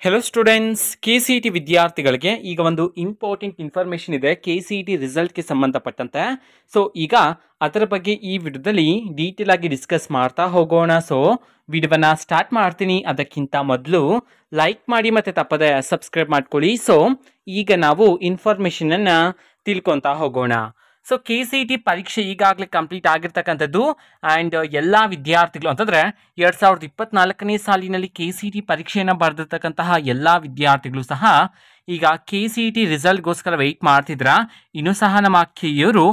Hello students, KCET ವಿದ್ಯಾರ್ಥಿಗಳಿಗೆ ಈಗ ಒಂದು ಇಂಪಾರ್ಟೆಂಟ್ ಇನ್ಫಾರ್ಮೇಷನ್ ಇದೆ KCET ರಿಸಲ್ಟ್ಗೆ ಸಂಬಂಧಪಟ್ಟಂತೆ. ಸೊ ಈಗ ಅದರ ಬಗ್ಗೆ ಈ ವಿಡಿಯೋದಲ್ಲಿ ಡೀಟೇಲ್ ಆಗಿ ಡಿಸ್ಕಸ್ ಮಾಡ್ತಾ ಹೋಗೋಣ. ಸೊ ವಿಡಿಯೋವನ್ನು ಸ್ಟಾರ್ಟ್ ಮಾಡ್ತೀನಿ. ಅದಕ್ಕಿಂತ ಮೊದಲು ಲೈಕ್ ಮಾಡಿ ಮತ್ತು ತಪ್ಪದೆ ಸಬ್ಸ್ಕ್ರೈಬ್ ಮಾಡ್ಕೊಳ್ಳಿ. ಸೊ ಈಗ ನಾವು ಇನ್ಫಾರ್ಮೇಷನನ್ನು ತಿಳ್ಕೊತಾ ಹೋಗೋಣ. ಸೊ KCET ಪರೀಕ್ಷೆ ಈಗಾಗಲೇ ಕಂಪ್ಲೀಟ್ ಆಗಿರ್ತಕ್ಕಂಥದ್ದು ಆ್ಯಂಡ್ ಎಲ್ಲ ವಿದ್ಯಾರ್ಥಿಗಳು ಅಂತಂದರೆ 2024ನೇ ಸಾಲಿನಲ್ಲಿ KCET ಪರೀಕ್ಷೆಯನ್ನು ಬರೆದಿರ್ತಕ್ಕಂತಹ ಎಲ್ಲ ವಿದ್ಯಾರ್ಥಿಗಳು ಸಹ ಈಗ KCET ರಿಸಲ್ಟ್ಗೋಸ್ಕರ ವೆಯ್ಟ್ ಮಾಡ್ತಿದ್ರ. ಇನ್ನೂ ಸಹ ನಮ್ಮ ಕೆಯವರು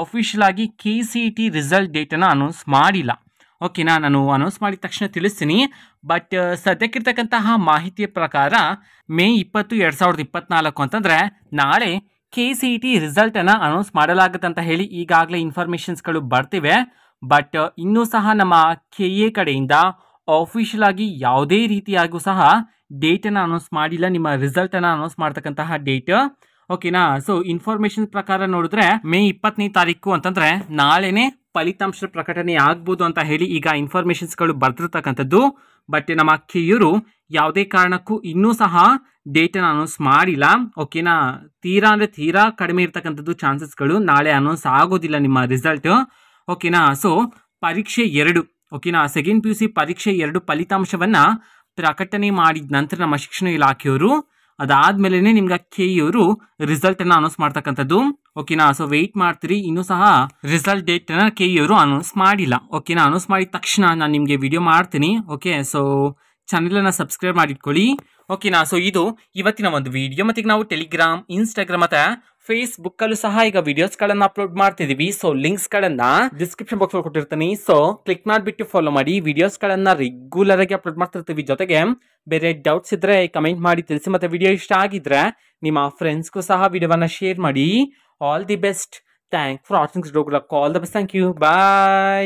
ಆಫಿಷಿಯಲ್ ಆಗಿ KCET ರಿಸಲ್ಟ್ ಡೇಟನ್ನು ಅನೌನ್ಸ್ ಮಾಡಿಲ್ಲ. ಓಕೆನಾ, ನಾನು ಅನೌನ್ಸ್ ಮಾಡಿದ ತಕ್ಷಣ ತಿಳಿಸ್ತೀನಿ. ಬಟ್ ಸದ್ಯಕ್ಕಿರ್ತಕ್ಕಂತಹ ಮಾಹಿತಿಯ ಪ್ರಕಾರ ಮೇ 20, 2024 ಅಂತಂದರೆ ನಾಳೆ KCET ರಿಸಲ್ಟನ್ನು ಅನೌನ್ಸ್ ಮಾಡಲಾಗುತ್ತೆ ಅಂತ ಹೇಳಿ ಈಗಾಗಲೇ ಇನ್ಫಾರ್ಮೇಷನ್ಸ್ಗಳು ಬರ್ತಿವೆ. ಬಟ್ ಇನ್ನೂ ಸಹ ನಮ್ಮ KA ಕಡೆಯಿಂದ ಆಫಿಷಿಯಲ್ ಆಗಿ ಯಾವುದೇ ರೀತಿಯಾಗೂ ಸಹ ಡೇಟನ್ನು ಅನೌನ್ಸ್ ಮಾಡಿಲ್ಲ, ನಿಮ್ಮ ರಿಸಲ್ಟನ್ನು ಅನೌನ್ಸ್ ಮಾಡ್ತಕ್ಕಂತಹ ಡೇಟ್. ಓಕೆನಾ, ಸೊ ಇನ್ಫಾರ್ಮೇಷನ್ ಪ್ರಕಾರ ನೋಡಿದ್ರೆ ಮೇ 20ನೇ ತಾರೀಕು ಅಂತಂದರೆ ನಾಳೆನೇ ಫಲಿತಾಂಶ ಪ್ರಕಟಣೆ ಆಗ್ಬೋದು ಅಂತ ಹೇಳಿ ಈಗ ಇನ್ಫಾರ್ಮೇಷನ್ಸ್ಗಳು ಬರ್ತಿರ್ತಕ್ಕಂಥದ್ದು. ಬಟ್ ನಮ್ಮ ಕೆಯವರು ಯಾವುದೇ ಕಾರಣಕ್ಕೂ ಇನ್ನೂ ಸಹ ಡೇಟನ್ನು ಅನೌನ್ಸ್ ಮಾಡಿಲ್ಲ. ಓಕೆನಾ, ತೀರಾ ಕಡಿಮೆ ಇರ್ತಕ್ಕಂಥದ್ದು ಚಾನ್ಸಸ್ಗಳು ನಾಳೆ ಅನೌನ್ಸ್ ಆಗೋದಿಲ್ಲ ನಿಮ್ಮ ರಿಸಲ್ಟ್. ಓಕೆನಾ, ಸೊ ಪರೀಕ್ಷೆ 2 ಓಕೆನಾ ಸೆಕೆಂಡ್ PUC ಪರೀಕ್ಷೆ 2 ಫಲಿತಾಂಶವನ್ನು ಪ್ರಕಟಣೆ ಮಾಡಿದ ನಂತರ ನಮ್ಮ ಶಿಕ್ಷಣ ಇಲಾಖೆಯವರು ಅದಾದಮೇಲೆ ನಿಮ್ಗೆ ಕೆಯವರು ರಿಸಲ್ಟನ್ನು ಅನೌನ್ಸ್ ಮಾಡ್ತಕ್ಕಂಥದ್ದು. ಓಕೆನಾ, ಸೊ ವೆಯ್ಟ್ ಮಾಡ್ತೀರಿ. ಇನ್ನೂ ಸಹ ರಿಸಲ್ಟ್ ಡೇಟನ್ನು ಕೆಯವರು ಅನೌನ್ಸ್ ಮಾಡಿಲ್ಲ. ಓಕೆನಾ, ಅನೌನ್ಸ್ ಮಾಡಿದ ತಕ್ಷಣ ನಾನು ನಿಮಗೆ ವಿಡಿಯೋ ಮಾಡ್ತೀನಿ. ಓಕೆ, ಸೊ ಚಾನಲನ್ನು ಸಬ್ಸ್ಕ್ರೈಬ್ ಮಾಡಿಟ್ಕೊಳ್ಳಿ. ಓಕೆನಾ, ಸೊ ಇದು ಇವತ್ತಿನ ಒಂದು ವಿಡಿಯೋ. ಮತ್ತು ಈಗ ನಾವು ಟೆಲಿಗ್ರಾಮ್, ಇನ್ಸ್ಟಾಗ್ರಾಮ್ ಮತ್ತು ಫೇಸ್ಬುಕ್ಕಲ್ಲೂ ಸಹ ಈಗ ವಿಡಿಯೋಸ್ಗಳನ್ನು ಅಪ್ಲೋಡ್ ಮಾಡ್ತಿದ್ದೀವಿ. ಸೊ ಲಿಂಕ್ಸ್ಗಳನ್ನು ಡಿಸ್ಕ್ರಿಪ್ಷನ್ ಬಾಕ್ಸಲ್ಲಿ ಕೊಟ್ಟಿರ್ತೀನಿ. ಸೊ ಕ್ಲಿಕ್ ಮಾಡಿಬಿಟ್ಟು ಫಾಲೋ ಮಾಡಿ. ವಿಡಿಯೋಸ್ಗಳನ್ನು ರೆಗ್ಯುಲರ್ ಆಗಿ ಅಪ್ಲೋಡ್ ಮಾಡ್ತಿರ್ತೀವಿ. ಜೊತೆಗೆ ಬೇರೆ ಡೌಟ್ಸ್ ಇದ್ದರೆ ಕಮೆಂಟ್ ಮಾಡಿ ತಿಳಿಸಿ. ಮತ್ತು ವಿಡಿಯೋ ಇಷ್ಟ ಆಗಿದ್ರೆ ನಿಮ್ಮ ಫ್ರೆಂಡ್ಸ್ಗೂ ಸಹ ವಿಡಿಯೋವನ್ನು ಶೇರ್ ಮಾಡಿ. All the best. Thank for watching. All the best. Thank you. Bye.